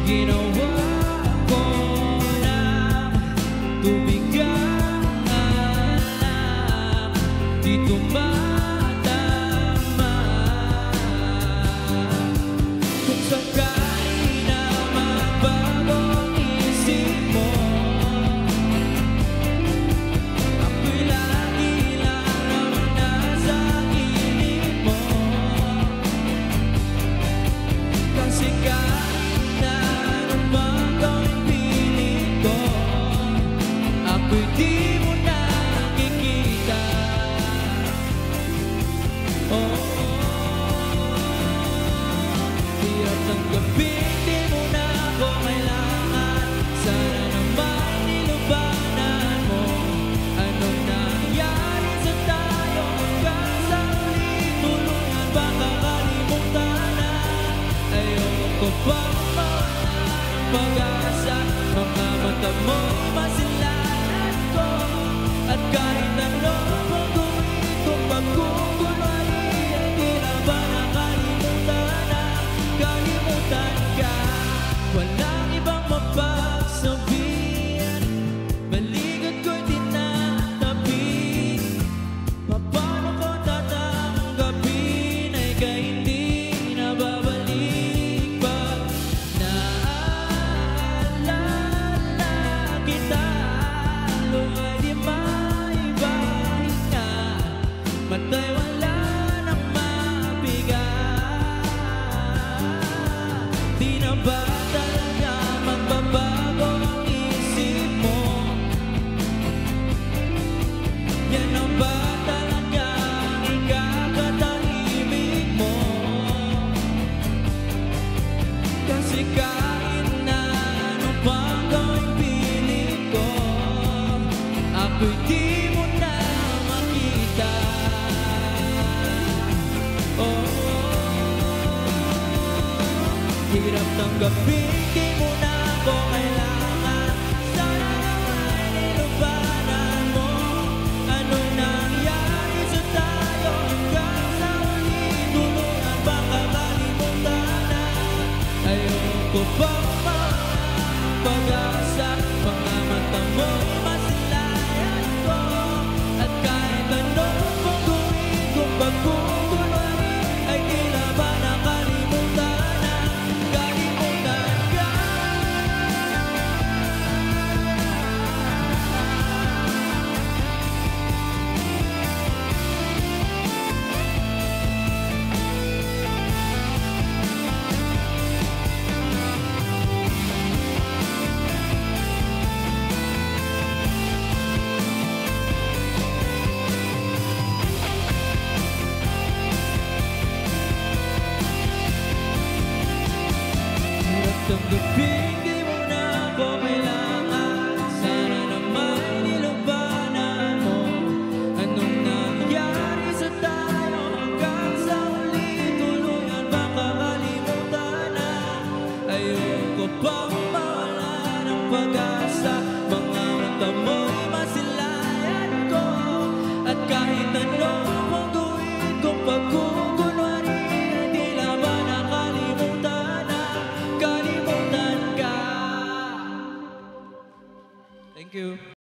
Ginawa ko ng tubigang alam, di tumatama. Kung sakali na magbago ang isip mo, ako'y lagi lang naman nasa isip mo. Kasi kahit na anong magawin piling ko, ako'y di mo nakikita. Hirap ng gabi, di mo na ako kailangan. Sana naman nilubanan mo anong nangyari sa tayo. Kasali tulungan, baka kalimutan na. Ayoko pang mawala ng pag-asa. Mga mata mo'y masilayan ko. At kahit anong pag-uwi kong pagkukunwari, ay di na ba nakalimutan na kalimutan ka? Walang ibang mapagsabihan, balikat ko'y tinatabi. Paano ko tatanggapin ay kay hindi na babalik pag naalala kita? Luwa'y di maibahinga, mata'y wala nang mabigat. Di na ba talaga magbabago ang isip mo? Yan ang ba talaga ang ikakatahimik mo? Kasi kahit na ano pang gawing piling ko, ako'y di mo na makita. Hirap tanggapin, di mo na ako kailangan. Sana naman nilubanan mo anong nangyari sa tayo. Hanggang sa huli, tulungan, baka kalimutan na. Ayoko pang mawala ng pag-asa. Mga mata mo'y masilayan ko. At kahit anong pag-uwi kong pagkukunwari, ay di na ba nakalimutan na kalimutan ka? Hirap tanggapin,